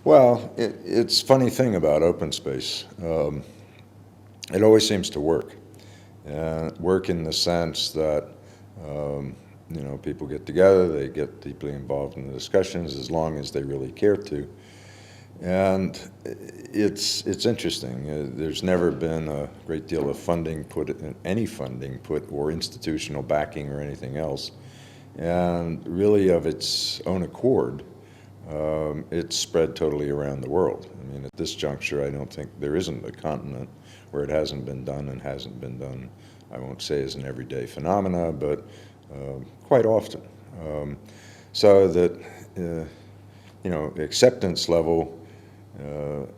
Well, it's a funny thing about open space. It always seems to work. Work in the sense that people get together, they get deeply involved in the discussions as long as they really care to. And it's interesting. There's never been a great deal of funding put or institutional backing or anything else. And really of its own accord, it's spread totally around the world. I mean, at this juncture, I don't think there isn't a continent where it hasn't been done and hasn't been done, I won't say as an everyday phenomena, but quite often. So that, acceptance level,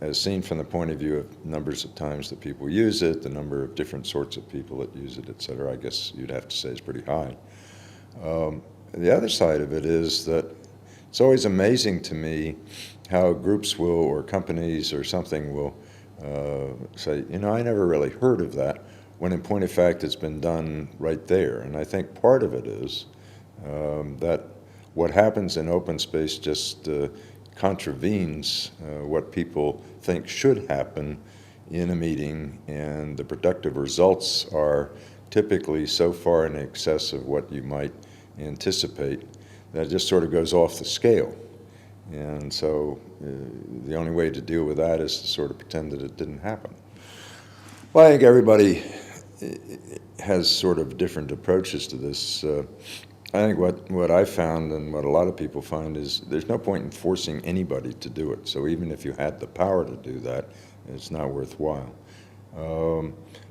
as seen from the point of view of numbers of times that people use it, the number of different sorts of people that use it, et cetera, I guess you'd have to say is pretty high. The other side of it is that it's always amazing to me how groups will, or companies or something will say, I never really heard of that, when in point of fact it's been done right there. And I think part of it is that what happens in open space just contravenes what people think should happen in a meeting, and the productive results are typically so far in excess of what you might anticipate that it just sort of goes off the scale. And so the only way to deal with that is to sort of pretend that it didn't happen. Well, I think everybody has sort of different approaches to this. I think what I found and what a lot of people find is there's no point in forcing anybody to do it. So even if you had the power to do that, it's not worthwhile.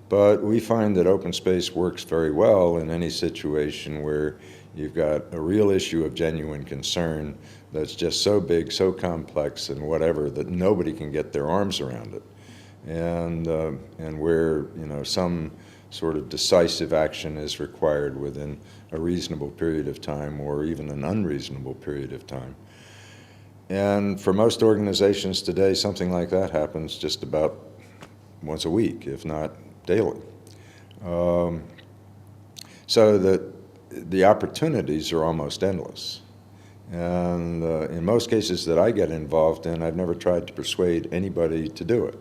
But we find that open space works very well in any situation where you've got a real issue of genuine concern that's just so big, so complex, and whatever, that nobody can get their arms around it. And where some sort of decisive action is required within a reasonable period of time, or even an unreasonable period of time. And for most organizations today, something like that happens just about once a week, if not daily. So that the opportunities are almost endless. And in most cases that I get involved in, I've never tried to persuade anybody to do it.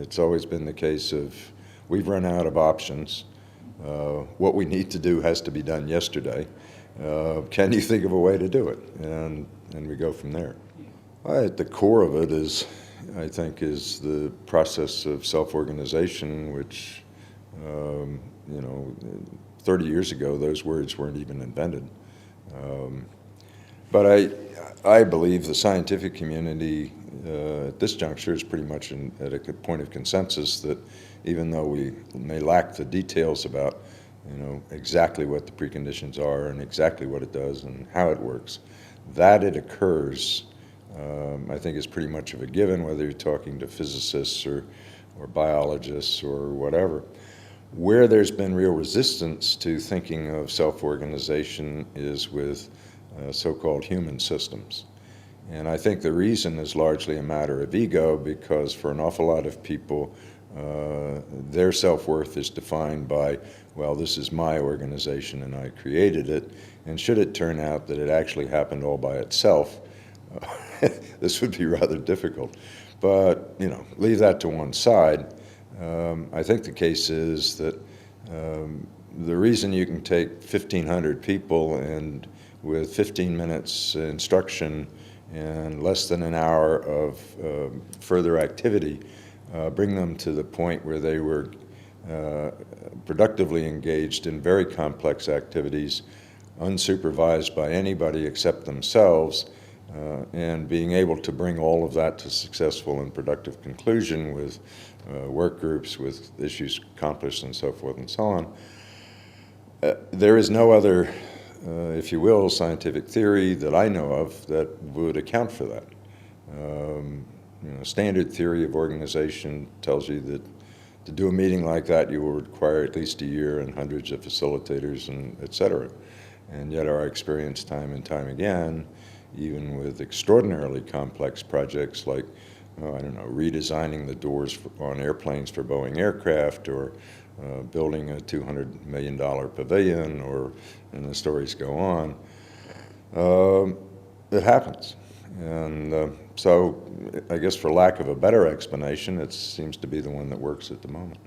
It's always been the case of, we've run out of options. What we need to do has to be done yesterday. Can you think of a way to do it? And we go from there. At the core of it is, I think, is the process of self-organization, which, 30 years ago, those words weren't even invented. But I believe the scientific community at this juncture is pretty much at a point of consensus that even though we may lack the details about exactly what the preconditions are and exactly what it does and how it works, that it occurs, I think is pretty much of a given, whether you're talking to physicists or biologists or whatever. Where there's been real resistance to thinking of self-organization is with so-called human systems. And I think the reason is largely a matter of ego, because for an awful lot of people, their self-worth is defined by, well, this is my organization and I created it, and should it turn out that it actually happened all by itself, this would be rather difficult. But, leave that to one side. I think the case is that the reason you can take 1,500 people and with 15 minutes instruction and less than an hour of further activity, bring them to the point where they were productively engaged in very complex activities, unsupervised by anybody except themselves, and being able to bring all of that to successful and productive conclusion with work groups, with issues accomplished and so forth and so on. There is no other, if you will, scientific theory that I know of that would account for that. Standard theory of organization tells you that to do a meeting like that, you will require at least a year and hundreds of facilitators and et cetera. And yet our experience time and time again, even with extraordinarily complex projects like, redesigning the doors on airplanes for Boeing aircraft, or building a $200 million pavilion, and the stories go on, it happens. And so I guess for lack of a better explanation, it seems to be the one that works at the moment.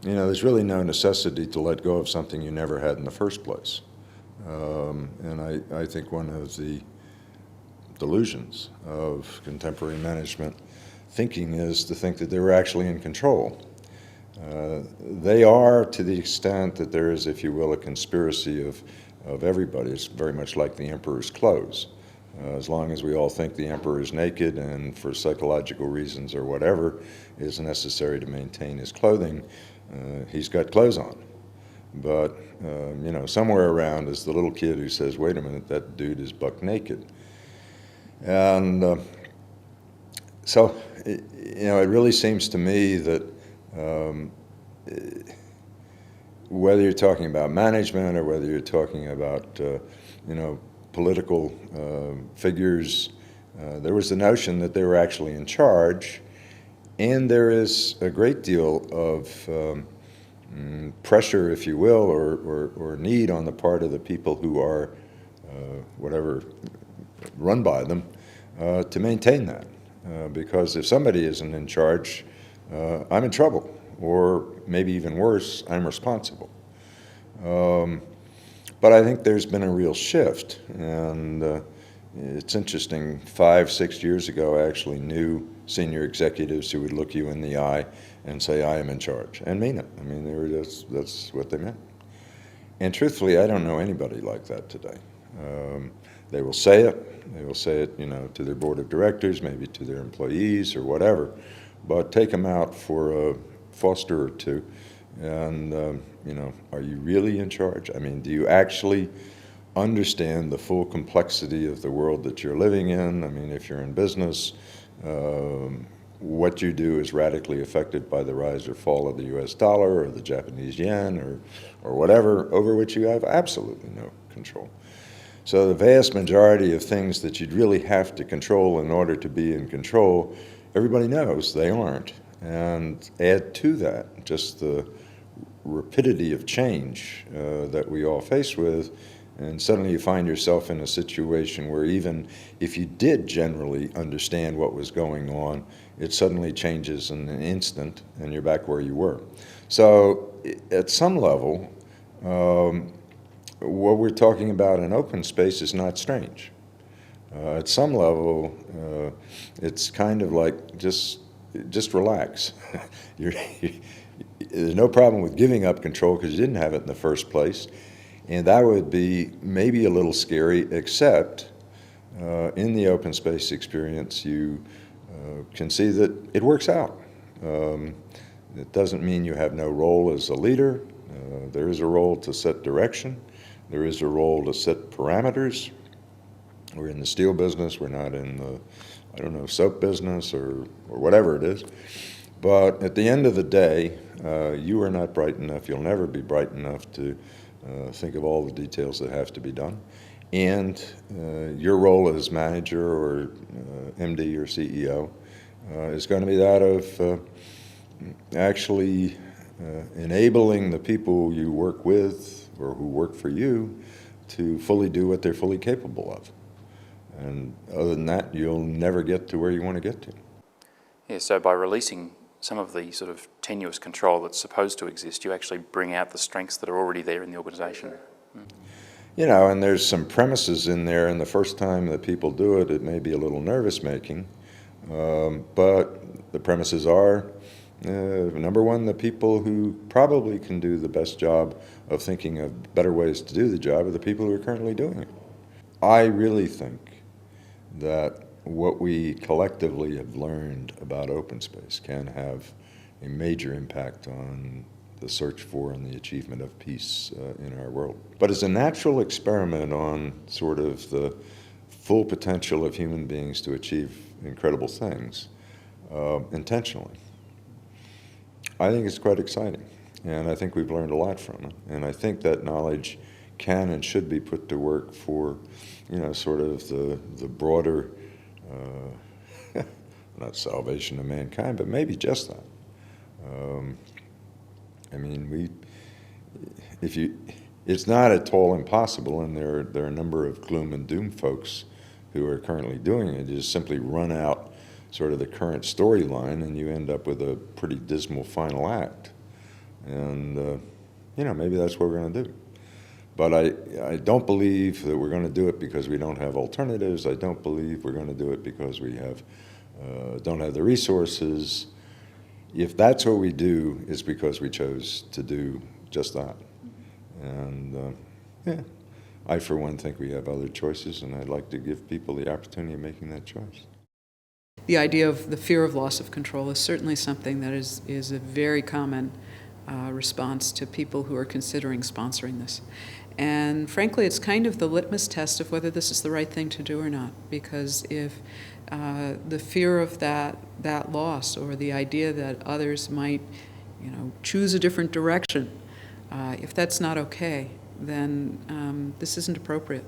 There's really no necessity to let go of something you never had in the first place. And I think one of the delusions of contemporary management thinking is to think that they were actually in control. They are, to the extent that there is, if you will, a conspiracy of everybody. It's very much like the emperor's clothes. As long as we all think the emperor is naked and for psychological reasons or whatever is necessary to maintain his clothing, he's got clothes on. But, somewhere around is the little kid who says, wait a minute, that dude is buck naked. And so, it really seems to me that whether you're talking about management or whether you're talking about, political figures, there was the notion that they were actually in charge, and there is a great deal of pressure, if you will, or need on the part of the people who are, whatever, run by them, to maintain that. Because if somebody isn't in charge, I'm in trouble, or maybe even worse, I'm responsible. But I think there's been a real shift, and it's interesting. 5-6 years ago, I actually knew senior executives who would look you in the eye and say, I am in charge, and mean it. I mean, that's what they meant. And truthfully, I don't know anybody like that today. They will say it. They will say it, to their board of directors, maybe to their employees or whatever, but take them out for a Foster or two, and, are you really in charge? I mean, do you actually understand the full complexity of the world that you're living in? I mean, if you're in business, what you do is radically affected by the rise or fall of the US dollar or the Japanese yen or whatever, over which you have absolutely no control. So the vast majority of things that you'd really have to control in order to be in control, everybody knows they aren't. And add to that just the rapidity of change that we all face with, and suddenly you find yourself in a situation where even if you did generally understand what was going on, it suddenly changes in an instant and you're back where you were. So at some level, what we're talking about in open space is not strange. At some level, it's kind of like just relax. There's no problem with giving up control because you didn't have it in the first place. And that would be maybe a little scary, except in the open space experience, you can see that it works out. It doesn't mean you have no role as a leader. There is a role to set direction. There is a role to set parameters. We're in the steel business. We're not in the, soap business or whatever it is. But at the end of the day, you are not bright enough. You'll never be bright enough to think of all the details that have to be done. And your role as manager or MD or CEO is going to be that of actually enabling the people you work with or who work for you to fully do what they're fully capable of. And other than that, you'll never get to where you want to get to. Yeah, so by releasing some of the sort of tenuous control that's supposed to exist, you actually bring out the strengths that are already there in the organisation. And there's some premises in there, and the first time that people do it, it may be a little nervous-making, but the premises are, number one, the people who probably can do the best job of thinking of better ways to do the job are the people who are currently doing it. I really think that what we collectively have learned about open space can have a major impact on the search for and the achievement of peace in our world. But as a natural experiment on sort of the full potential of human beings to achieve incredible things intentionally, I think it's quite exciting. And I think we've learned a lot from it. And I think that knowledge can and should be put to work for, sort of the broader, not salvation of mankind, but maybe just that. It's not at all impossible, and there are a number of gloom and doom folks who are currently doing it, is simply run out sort of the current storyline, and you end up with a pretty dismal final act. And, maybe that's what we're going to do. But I don't believe that we're going to do it because we don't have alternatives. I don't believe we're going to do it because we don't have the resources. If that's what we do, it's because we chose to do just that. And I, for one, think we have other choices, and I'd like to give people the opportunity of making that choice. The idea of the fear of loss of control is certainly something that is a very common response to people who are considering sponsoring this. And frankly, it's kind of the litmus test of whether this is the right thing to do or not, because if the fear of that loss, or the idea that others might choose a different direction, if that's not okay, then this isn't appropriate.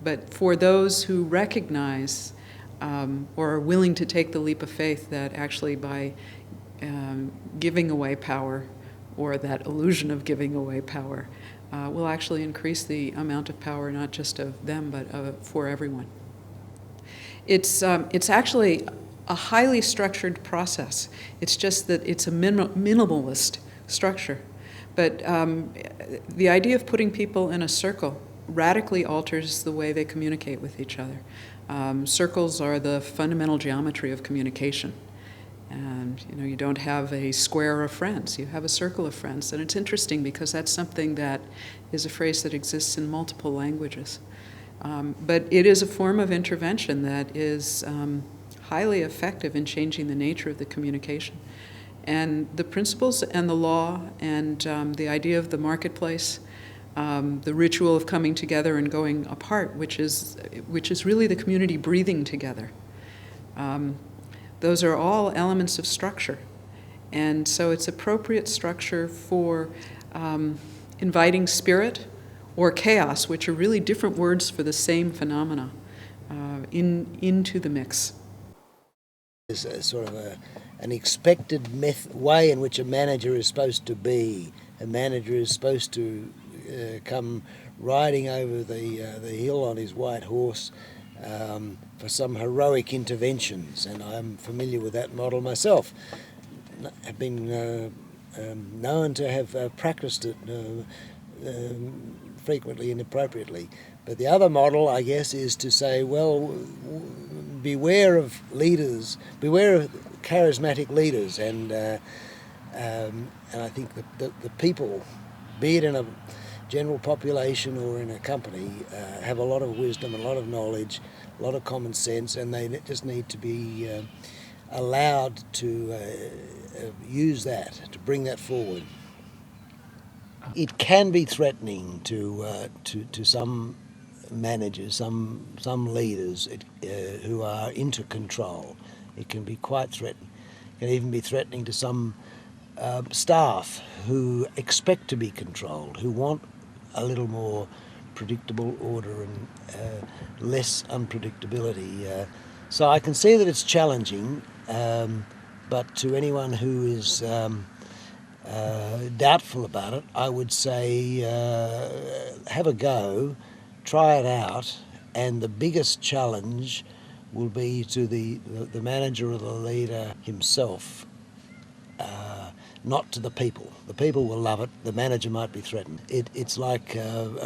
But for those who recognize or are willing to take the leap of faith that actually by giving away power, or that illusion of giving away power, will actually increase the amount of power, not just of them, but for everyone. It's actually a highly structured process. It's just that it's a minimalist structure. But the idea of putting people in a circle radically alters the way they communicate with each other. Circles are the fundamental geometry of communication. And you don't have a square of friends, you have a circle of friends. And it's interesting because that's something that is a phrase that exists in multiple languages. But it is a form of intervention that is highly effective in changing the nature of the communication. And the principles and the law and the idea of the marketplace, the ritual of coming together and going apart, which is really the community breathing together. Those are all elements of structure. And so it's appropriate structure for inviting spirit or chaos, which are really different words for the same phenomena, into the mix. There's a sort of an expected way in which a manager is supposed to be. A manager is supposed to come riding over the hill on his white horse for some heroic interventions, and I'm familiar with that model myself. I've been known to have practiced it frequently and appropriately. But the other model, I guess, is to say, well, beware of leaders, beware of charismatic leaders, and I think the people, be it in a general population or in a company, have a lot of wisdom, a lot of knowledge, a lot of common sense, and they just need to be allowed to use that, to bring that forward. It can be threatening to some managers, some leaders who are into control. It can be quite threatening. It can even be threatening to some staff who expect to be controlled, who want a little more predictable order and less unpredictability. So I can see that it's challenging, but to anyone who is doubtful about it, I would say have a go, try it out, and the biggest challenge will be to the manager or the leader himself, not to the people. The people will love it. The manager might be threatened. It's like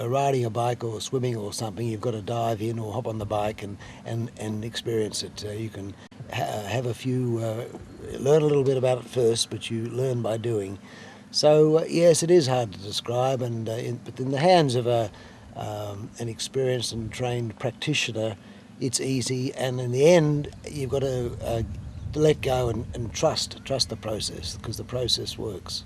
riding a bike or swimming or something. You've got to dive in or hop on the bike and experience it. You can have a few, learn a little bit about it first, but you learn by doing. So yes, it is hard to describe, but in the hands of an experienced and trained practitioner, it's easy. And in the end, you've got to let go and trust the process, because the process works.